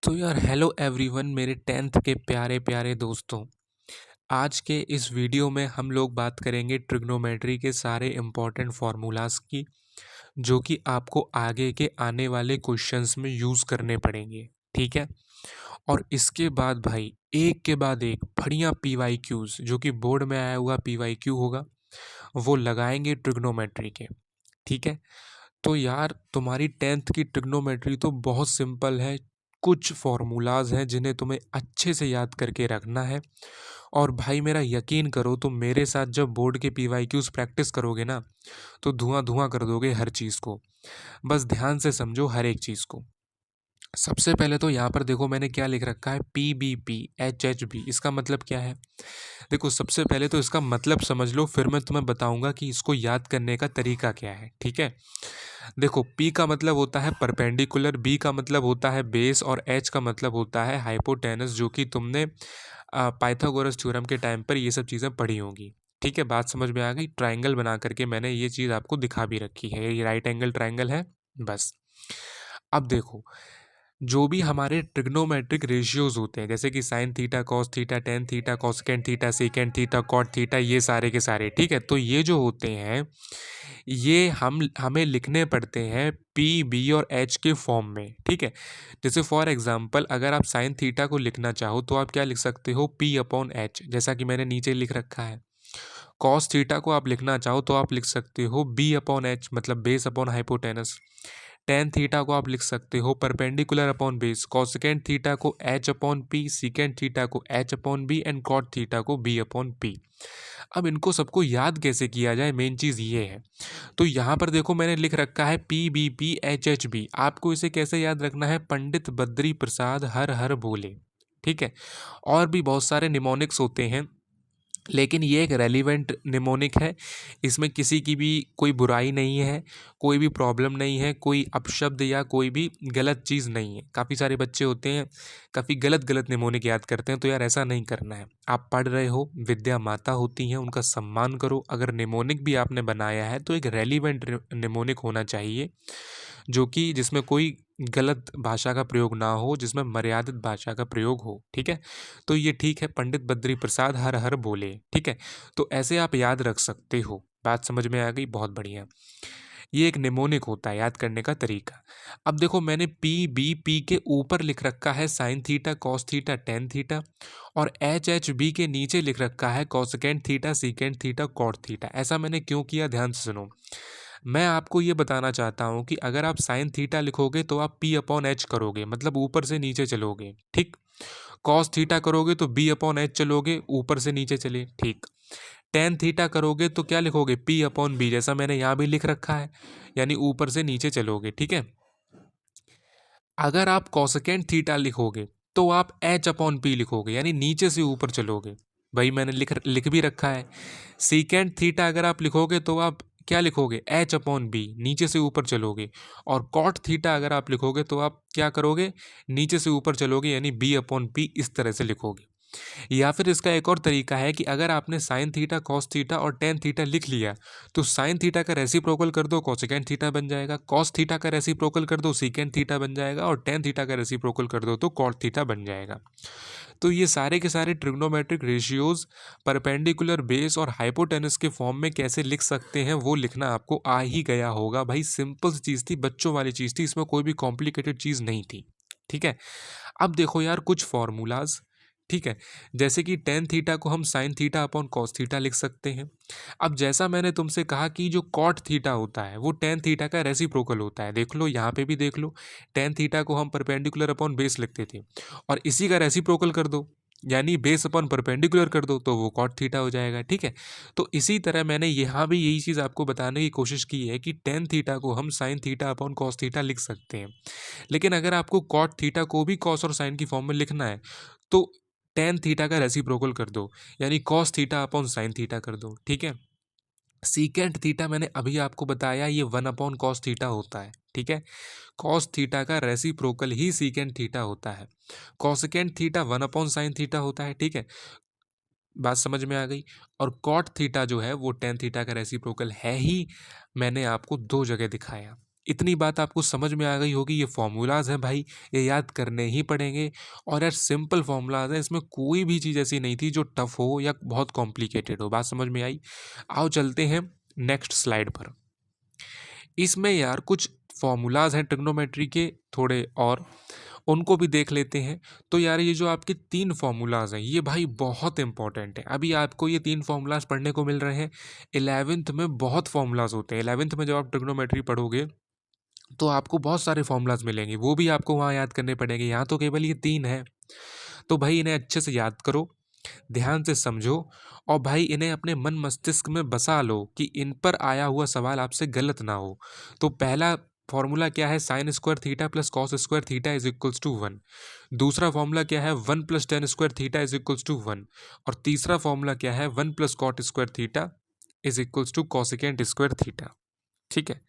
तो यार hello everyone मेरे टेंथ के प्यारे प्यारे दोस्तों। आज के इस वीडियो में हम लोग बात करेंगे ट्रिग्नोमेट्री के सारे इम्पोर्टेंट फार्मूलाज की, जो कि आपको आगे के आने वाले क्वेश्चंस में यूज़ करने पड़ेंगे। ठीक है। और इसके बाद भाई एक के बाद एक बढ़िया पीवाईक्यूज, जो कि बोर्ड में आया हुआ पीवाईक्यू होगा, वो लगाएंगे ट्रिग्नोमेट्री के। ठीक है। तो यार तुम्हारी टेंथ की ट्रिग्नोमेट्री तो बहुत सिंपल है। कुछ फॉर्मूलाज हैं जिन्हें तुम्हें अच्छे से याद करके रखना है। और भाई मेरा यकीन करो, तुम मेरे साथ जब बोर्ड के पीवाईक्यूज प्रैक्टिस करोगे ना, तो धुआं धुआं कर दोगे हर चीज़ को। बस ध्यान से समझो हर एक चीज़ को। सबसे पहले तो यहाँ पर देखो मैंने क्या लिख रखा है, PBP HHB। इसका मतलब क्या है? देखो सबसे पहले तो इसका मतलब समझ लो, फिर मैं तुम्हें बताऊंगा कि इसको याद करने का तरीका क्या है। ठीक है। देखो P का मतलब होता है परपेंडिकुलर, B का मतलब होता है बेस, और H का मतलब होता है हाइपोटेनस, जो कि तुमने पाइथागोरस थ्योरम के टाइम पर ये सब चीज़ें पढ़ी होंगी। ठीक है, बात समझ में आ गई। ट्राइंगल बना करके मैंने ये चीज़ आपको दिखा भी रखी है, ये राइट एंगल ट्राइंगल है। बस अब देखो, जो भी हमारे ट्रिग्नोमेट्रिक रेशियोज होते हैं, जैसे कि sine theta, cos theta, tan theta, cosecant theta, secant theta, cot theta, ये सारे के सारे, ठीक है, तो ये जो होते हैं, ये हमें लिखने पड़ते हैं पी, बी और एच के फॉर्म में। ठीक है। जैसे फॉर एग्जांपल अगर आप साइन थीटा को लिखना चाहो तो आप क्या लिख सकते हो, पी अपॉन एच, जैसा कि मैंने नीचे लिख रखा है। कॉस थीटा को आप लिखना चाहो तो आप लिख सकते हो बी अपॉन एच, मतलब base upon hypotenuse. Tan theta को आप लिख सकते हो perpendicular upon base. Cosecant theta को H upon P, secant theta को H upon B and cot theta को बी अपॉन पी। अब इनको सबको याद कैसे किया जाए, मेन चीज़ ये है। तो यहाँ पर देखो मैंने लिख रखा है PBP HHB। आपको इसे कैसे याद रखना है, पंडित बद्री प्रसाद हर हर बोले। ठीक है। और भी बहुत सारे निमोनिक्स होते हैं, लेकिन ये एक रेलिवेंट निमोनिक है। इसमें किसी की भी कोई बुराई नहीं है, कोई भी प्रॉब्लम नहीं है, कोई अपशब्द या कोई भी गलत चीज़ नहीं है। काफ़ी सारे बच्चे होते हैं काफ़ी गलत गलत निमोनिक याद करते हैं, तो यार ऐसा नहीं करना है। आप पढ़ रहे हो, विद्या माता होती हैं, उनका सम्मान करो। अगर निमोनिक भी आपने बनाया है तो एक रेलिवेंट निमोनिक होना चाहिए, जो कि जिसमें कोई गलत भाषा का प्रयोग ना हो, जिसमें मर्यादित भाषा का प्रयोग हो। ठीक है। तो ये ठीक है, पंडित बद्री प्रसाद हर हर बोले। ठीक है। तो ऐसे आप याद रख सकते हो। बात समझ में आ गई? बहुत बढ़िया। ये एक निमोनिक होता है, याद करने का तरीका। अब देखो मैंने PBP के ऊपर लिख रखा है sine theta, cos theta, tan theta, और HHB के नीचे लिख रखा है cosecant theta, secant theta, cot theta. ऐसा मैंने क्यों किया, ध्यान से सुनो। मैं आपको ये बताना चाहता हूँ कि अगर आप साइन थीटा लिखोगे तो आप P अपॉन एच करोगे, मतलब ऊपर से नीचे चलोगे। ठीक। कॉस थीटा करोगे तो B अपॉन एच चलोगे, ऊपर से नीचे चले। ठीक। टेन थीटा करोगे तो क्या लिखोगे, P अपॉन बी, जैसा मैंने यहाँ भी लिख रखा है, यानी ऊपर से नीचे चलोगे। ठीक है। अगर आप कॉसेकेंट थीटा लिखोगे तो आप H अपॉन पी लिखोगे, यानी नीचे से ऊपर चलोगे। भाई मैंने लिख भी रखा है। सीकेंट थीटा अगर आप लिखोगे तो आप क्या लिखोगे, H अपॉन बी, नीचे से ऊपर चलोगे। और कॉट थीटा अगर आप लिखोगे तो आप क्या करोगे, नीचे से ऊपर चलोगे, यानी B अपॉन पी, इस तरह से लिखोगे। या फिर इसका एक और तरीका है कि अगर आपने साइन थीटा, कॉस थीटा और टेन थीटा लिख लिया, तो साइन थीटा का रेसिप्रोकल कर दो, कॉसेकेंट थीटा बन जाएगा। कॉस थीटा का रेसिप्रोकल कर दो, सीकेंट थीटा बन जाएगा। और टेन थीटा का रेसिप्रोकल कर दो तो कॉट थीटा बन जाएगा। तो ये सारे के सारे ट्रिग्नोमेट्रिक रेशियोज परपेंडिकुलर, बेस और हाइपोटेनस के फॉर्म में कैसे लिख सकते हैं, वो लिखना आपको आ ही गया होगा। भाई सिंपल चीज़ थी, बच्चों वाली चीज़ थी, इसमें कोई भी कॉम्प्लिकेटेड चीज़ नहीं थी। ठीक है। अब देखो यार कुछ फॉर्मूलाज। ठीक है। जैसे कि टेन थीटा को हम sine theta upon cos theta लिख सकते हैं। अब जैसा मैंने तुमसे कहा कि जो कॉट थीटा होता है वो टेन थीटा का रेसिप्रोकल होता है, देख लो यहाँ पे भी देख लो। टेन थीटा को हम परपेंडिकुलर अपॉन बेस लिखते थे, और इसी का रेसिप्रोकल कर दो, यानी बेस अपॉन परपेंडिकुलर कर दो, तो वो कॉट थीटा हो जाएगा। ठीक है। तो इसी तरह मैंने यहाँ भी यही चीज़ आपको बताने की कोशिश की है कि टेन थीटा को हम sine theta upon cos theta लिख सकते हैं। लेकिन अगर आपको कॉट थीटा को भी कॉस और साइन की फॉर्म में लिखना है तो टेन थीटा का रेसिप्रोकल कर दो, यानी cos theta upon sine theta कर दो। ठीक है। सीकेंट थीटा मैंने अभी आपको बताया, ये वन अपॉन कॉस थीटा होता है। ठीक है। कॉस थीटा का रेसिप्रोकल ही सीकेंट थीटा होता है। Cosecant theta one upon sine theta होता है। ठीक है। बात समझ में आ गई। और कॉट थीटा जो है वो टेन थीटा का रेसिप्रोकल है ही, मैंने आपको दो जगह दिखाया। इतनी बात आपको समझ में आ गई होगी, ये फॉर्मूलाज हैं भाई, ये याद करने ही पड़ेंगे। और यार सिंपल फॉर्मूलाज हैं, इसमें कोई भी चीज़ ऐसी नहीं थी जो टफ हो या बहुत कॉम्प्लिकेटेड हो। बात समझ में आई? आओ चलते हैं नेक्स्ट स्लाइड पर। इसमें यार कुछ फॉर्मूलाज हैं ट्रिग्नोमेट्री के थोड़े, और उनको भी देख लेते हैं। तो यार ये जो आपके 3 फॉर्मूलाज हैं ये भाई बहुत इंपॉर्टेंट है। अभी आपको ये 3 फॉर्मूलाज पढ़ने को मिल रहे हैं। 11th में बहुत फॉर्मूलाज होते हैं। 11th में जब आप ट्रिग्नोमेट्री पढ़ोगे तो आपको बहुत सारे फॉर्मूलाज मिलेंगे, वो भी आपको वहाँ याद करने पड़ेंगे। यहाँ तो केवल ये 3 है। तो भाई इन्हें अच्छे से याद करो, ध्यान से समझो, और भाई इन्हें अपने मन मस्तिष्क में बसा लो कि इन पर आया हुआ सवाल आपसे गलत ना हो। तो पहला फॉर्मूला क्या है? Sine square theta plus cos square theta is equals to 1। दूसरा फॉर्मूला क्या है? 1 plus tan square theta is equals to 1। और तीसरा फॉर्मूला क्या है? 1 plus cot square theta is equals to cosecant square theta. ठीक है,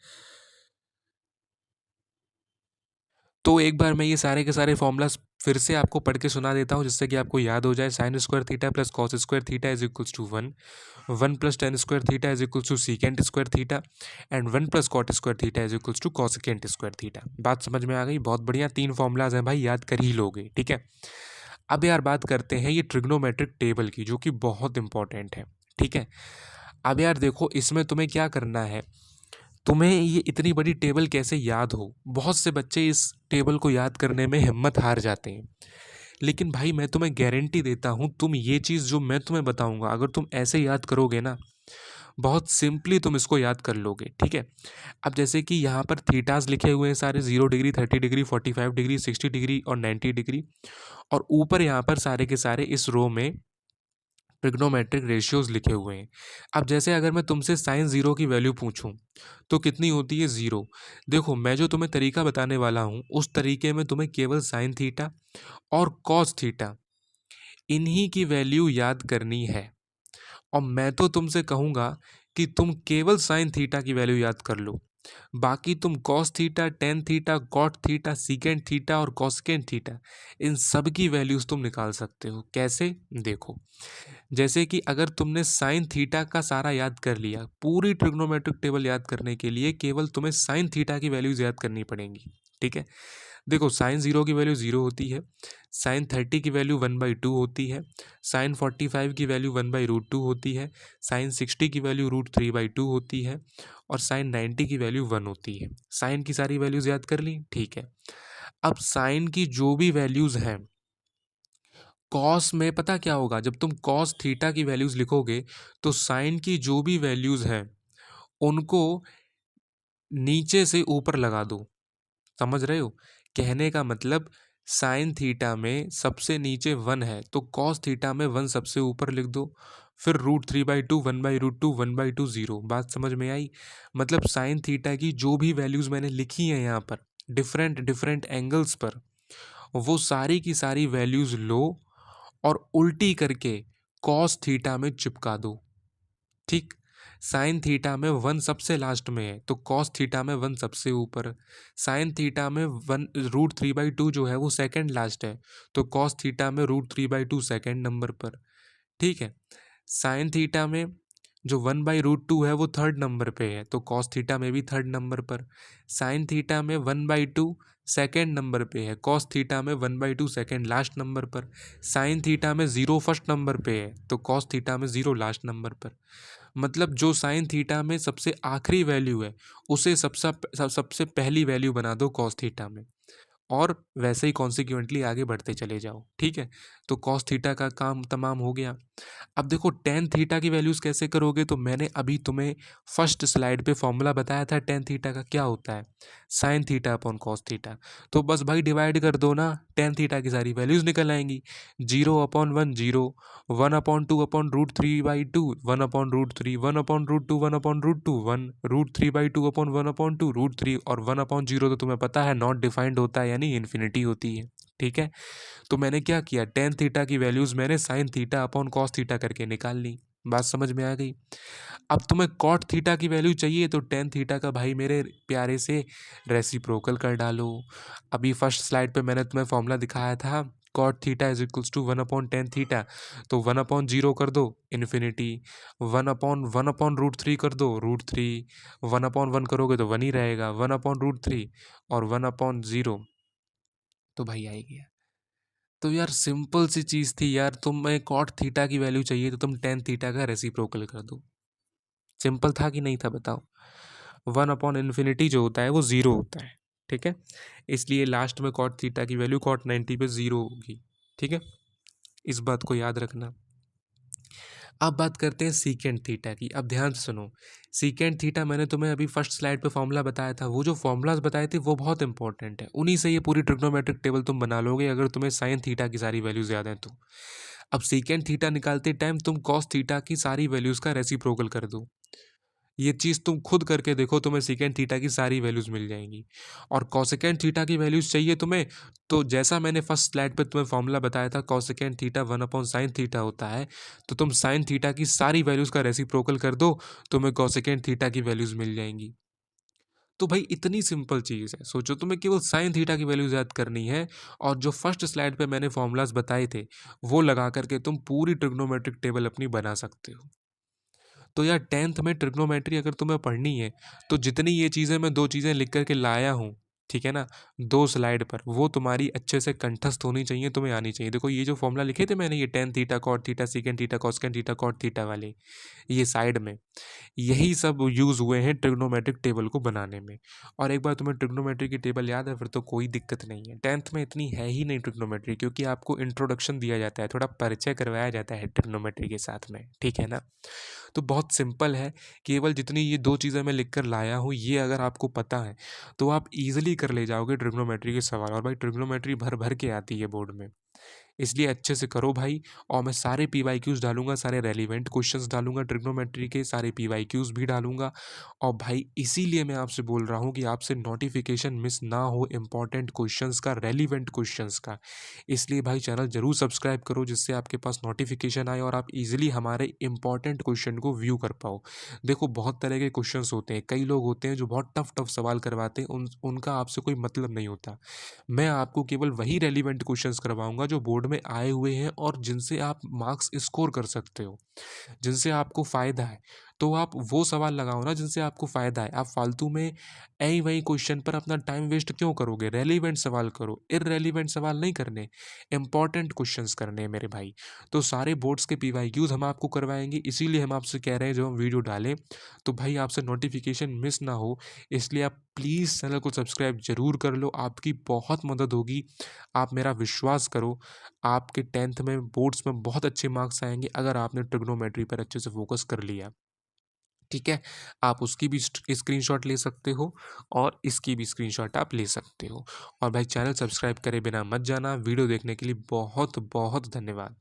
तो एक बार मैं ये सारे के सारे फॉर्मूलाज फिर से आपको पढ़ के सुना देता हूँ, जिससे कि आपको याद हो जाए। Sine square theta plus cos square theta is equals to 1। 1 plus tan square theta is equals to secant square theta. And 1 plus cot square theta is equals to cosecant square theta. बात समझ में आ गई? बहुत बढ़िया, 3 formulas हैं भाई, याद कर ही लोगे। ठीक है, अब यार बात करते हैं ये ट्रिग्नोमेट्रिक टेबल की, जो कि बहुत इंपॉर्टेंट है। ठीक है, अब यार देखो इसमें तुम्हें क्या करना है। तुम्हें ये इतनी बड़ी टेबल कैसे याद हो? बहुत से बच्चे इस टेबल को याद करने में हिम्मत हार जाते हैं। लेकिन भाई मैं तुम्हें गारंटी देता हूँ, तुम ये चीज़ जो मैं तुम्हें बताऊंगा अगर तुम ऐसे याद करोगे ना, बहुत सिंपली तुम इसको याद कर लोगे। ठीक है, अब जैसे कि यहाँ पर थीटाज लिखे हुए हैं सारे, 0 डिग्री, 30 डिग्री, 45 डिग्री, 60 डिग्री और 90 डिग्री। और ऊपर यहाँ पर सारे के सारे इस रो में ट्रिग्नोमेट्रिक रेशियोज लिखे हुए हैं। अब जैसे अगर मैं तुमसे साइन ज़ीरो की वैल्यू पूछूं तो कितनी होती है? ज़ीरो। देखो मैं जो तुम्हें तरीका बताने वाला हूं उस तरीके में तुम्हें केवल साइन थीटा और कॉस थीटा, इन्हीं की वैल्यू याद करनी है। और मैं तो तुमसे कहूँगा कि तुम केवल साइन थीटा की वैल्यू याद कर लो, बाकी तुम cos theta, tan theta, cot theta, secant theta और कॉसकेंट थीटा, इन सब की वैल्यूज तुम निकाल सकते हो। कैसे? देखो, जैसे कि अगर तुमने साइन थीटा का सारा याद कर लिया, पूरी ट्रिग्नोमेट्रिक टेबल याद करने के लिए केवल तुम्हें साइन थीटा की वैल्यूज याद करनी पड़ेंगी। ठीक है, देखो साइन 0 की वैल्यू 0 होती है, साइन 30 की वैल्यू 1/2 होती है, साइन 45 की वैल्यू 1/√2 होती है, साइन 60 की वैल्यू √3/2 होती है, और साइन 90 की वैल्यू 1 होती है। साइन की सारी वैल्यूज याद कर ली? ठीक है, अब साइन की जो भी वैल्यूज हैं, कॉस में पता क्या होगा? जब तुम कॉस थीटा की वैल्यूज लिखोगे तो साइन की जो भी वैल्यूज हैं उनको नीचे से ऊपर लगा दो। समझ रहे हो? कहने का मतलब, साइन थीटा में सबसे नीचे 1 है तो कॉस थीटा में 1 सबसे ऊपर लिख दो। फिर √3/2, 1/√2, 1/2, 0। बात समझ में आई? मतलब साइन थीटा की जो भी वैल्यूज मैंने लिखी हैं यहाँ पर डिफरेंट डिफरेंट एंगल्स पर, वो सारी की सारी वैल्यूज लो और उल्टी करके कॉस थीटा में चिपका दो। ठीक, साइन थीटा में 1 सबसे लास्ट में है तो कॉस थीटा में 1 सबसे ऊपर। साइन थीटा में 1 √3/2 जो है वो सेकंड लास्ट है तो कॉस थीटा में √3/2 सेकंड नंबर पर। ठीक है, साइन थीटा में जो 1/√2 है वो थर्ड नंबर पे है तो कॉस थीटा में भी थर्ड नंबर पर। साइन थीटा में 1/2 सेकेंड नंबर पे है, कॉस थीटा में 1/2 सेकेंड लास्ट नंबर पर। साइन थीटा में 0 फर्स्ट नंबर पे है तो कॉस थीटा में 0 लास्ट नंबर पर। मतलब जो साइन थीटा में सबसे आखिरी वैल्यू है उसे सबसे पहली वैल्यू बना दो कॉस थीटा में, और वैसे ही कॉन्सिक्वेंटली आगे बढ़ते चले जाओ। ठीक है, तो कॉस थीटा का काम तमाम हो गया। अब देखो टेन थीटा की वैल्यूज़ कैसे करोगे? तो मैंने अभी तुम्हें फर्स्ट स्लाइड पे फॉर्मूला बताया था टेन थीटा का, क्या होता है? Sine theta upon cos theta. तो बस भाई डिवाइड कर दो ना, टेन थीटा की सारी वैल्यूज़ निकल आएंगी। 0/1 0, 1/2 अपॉन √3/2, 1/√3, 1/√2, 1/√2, 1, √3/2 अपॉन 1/2, √3, और 1/0 तो तुम्हें पता है नॉट डिफाइंड होता है, यानी इन्फिनिटी होती है। ठीक है, तो मैंने क्या किया, टेन थीटा की वैल्यूज मैंने sine theta upon cos theta करके निकाल ली। बात समझ में आ गई? अब तुम्हें कॉट थीटा की वैल्यू चाहिए तो टेन थीटा का भाई मेरे प्यारे से रेसिप्रोकल कर डालो। अभी फर्स्ट स्लाइड पे मैंने तुम्हें फॉर्मूला दिखाया था cot theta is equals to 1/tan theta, तो 1/0 कर दो इन्फिनिटी, 1/1/√3 कर दो √3, 1/1 करोगे तो 1 ही रहेगा, 1/√3 और 1/0, तो भाई आ ही गया। तो यार सिंपल सी चीज थी यार, तुम्हें कॉट थीटा की वैल्यू चाहिए तो तुम टेन थीटा का रेसिप्रोकल कर दो। सिंपल था कि नहीं था बताओ। 1/∞ जो होता है वो जीरो होता है, ठीक है, इसलिए लास्ट में कॉट थीटा की वैल्यू कॉट 90 पे जीरो होगी, ठीक है, इस बात को याद रखना। अब बात करते हैं सीकेंट थीटा की। अब ध्यान से सुनो, सीकेंट थीटा मैंने तुम्हें अभी फर्स्ट स्लाइड पे फॉर्मूला बताया था, वो जो फॉर्मूलाज बताए थे वो बहुत इंपॉर्टेंट है, उन्हीं से ये पूरी ट्रिग्नोमेट्रिक टेबल तुम बना लोगे अगर तुम्हें साइन थीटा की सारी वैल्यूज याद हैं तो। अब सीकेंट थीटा निकालते टाइम तुम कॉस थीटा की सारी वैल्यूज का रेसिप्रोकल कर दो, ये चीज़ तुम खुद करके देखो, तुम्हें सीकेंट थीटा की सारी वैल्यूज मिल जाएंगी। और कॉसेकेंट थीटा की वैल्यूज चाहिए तुम्हें, तो जैसा मैंने फर्स्ट स्लाइड पे तुम्हें फॉर्मूला बताया था, कॉसेकेंट थीटा 1/sin थीटा होता है, तो तुम साइन थीटा की सारी वैल्यूज का रेसिप्रोकल कर दो, तुम्हें कॉसेकेंट थीटा की वैल्यूज मिल जाएंगी। तो भाई इतनी सिंपल चीज़ है, सोचो तुम्हें केवल साइन थीटा की वैल्यूज याद करनी है, और जो फर्स्ट स्लाइड पे मैंने फॉर्मूलाज बताए थे वो लगा करके तुम पूरी ट्रिग्नोमेट्रिक टेबल अपनी बना सकते हो। तो यार टेंथ में ट्रिग्नोमेट्री अगर तुम्हें पढ़नी है तो जितनी ये चीज़ें मैं दो चीज़ें लिख करके लाया हूँ, ठीक है ना, दो स्लाइड पर, वो तुम्हारी अच्छे से कंठस्थ होनी चाहिए, तुम्हें आनी चाहिए। देखो ये जो फॉर्मूला लिखे थे मैंने, ये tan theta cot theta second theta cosecant theta cot theta वाले, ये साइड में, यही सब यूज़ हुए हैं ट्रिग्नोमेट्रिक टेबल को बनाने में। और एक बार तुम्हें ट्रिग्नोमेट्री की टेबल याद है फिर तो कोई दिक्कत नहीं है। टेंथ में इतनी है ही नहीं ट्रिग्नोमेट्री, क्योंकि आपको इंट्रोडक्शन दिया जाता है, थोड़ा परिचय करवाया जाता है ट्रिग्नोमेट्री के साथ में, ठीक है ना। तो बहुत सिंपल है, केवल जितनी ये दो चीज़ें मैं लिख कर लाया हूँ ये अगर आपको पता है तो आप ईजिली कर ले जाओगे ट्रिग्नोमेट्री के सवाल। और भाई ट्रिग्नोमेट्री भर भर के आती है बोर्ड में, इसलिए अच्छे से करो भाई। और मैं सारे पीवाईक्यूज डालूंगा, सारे रेलिवेंट क्वेश्चंस डालूंगा ट्रिग्नोमेट्री के, सारे पीवाईक्यूज भी डालूंगा। और भाई इसीलिए मैं आपसे बोल रहा हूँ कि आपसे नोटिफिकेशन मिस ना हो इंपॉर्टेंट क्वेश्चंस का, रेलिवेंट क्वेश्चंस का। इसलिए भाई चैनल जरूर सब्सक्राइब करो, जिससे आपके पास नोटिफिकेशन आए और आप इजीली हमारे इंपॉर्टेंट क्वेश्चन को व्यू कर पाओ। देखो बहुत तरह के क्वेश्चंस होते हैं, कई लोग होते हैं जो बहुत टफ टफ सवाल करवाते हैं, उनका आपसे कोई मतलब नहीं होता। मैं आपको केवल वही रेलिवेंट क्वेश्चंस करवाऊंगा जो बोर्ड में आए हुए हैं और जिनसे आप मार्क्स स्कोर कर सकते हो, जिनसे आपको फ़ायदा है। तो आप वो सवाल लगाओ ना जिनसे आपको फ़ायदा है। आप फालतू में ऐ वही क्वेश्चन पर अपना टाइम वेस्ट क्यों करोगे, रेलिवेंट सवाल करो, इररेलिवेंट सवाल नहीं करने, इंपॉर्टेंट क्वेश्चंस करने हैं मेरे भाई। तो सारे बोर्ड्स के पीवाईक्यूज हम आपको करवाएंगे, इसीलिए हम आपसे कह रहे हैं जब हम वीडियो डालें तो भाई आपसे नोटिफिकेशन मिस ना हो, इसलिए आप प्लीज़ चैनल को सब्सक्राइब जरूर कर लो, आपकी बहुत मदद होगी। आप मेरा विश्वास करो, आपके टेंथ में बोर्ड्स में बहुत अच्छे मार्क्स आएंगे अगर आपने ट्रिग्नोमेट्री पर अच्छे से फोकस कर लिया, ठीक है। आप उसकी भी स्क्रीनशॉट ले सकते हो और इसकी भी स्क्रीनशॉट आप ले सकते हो। और भाई चैनल सब्सक्राइब करे बिना मत जाना। वीडियो देखने के लिए बहुत बहुत धन्यवाद।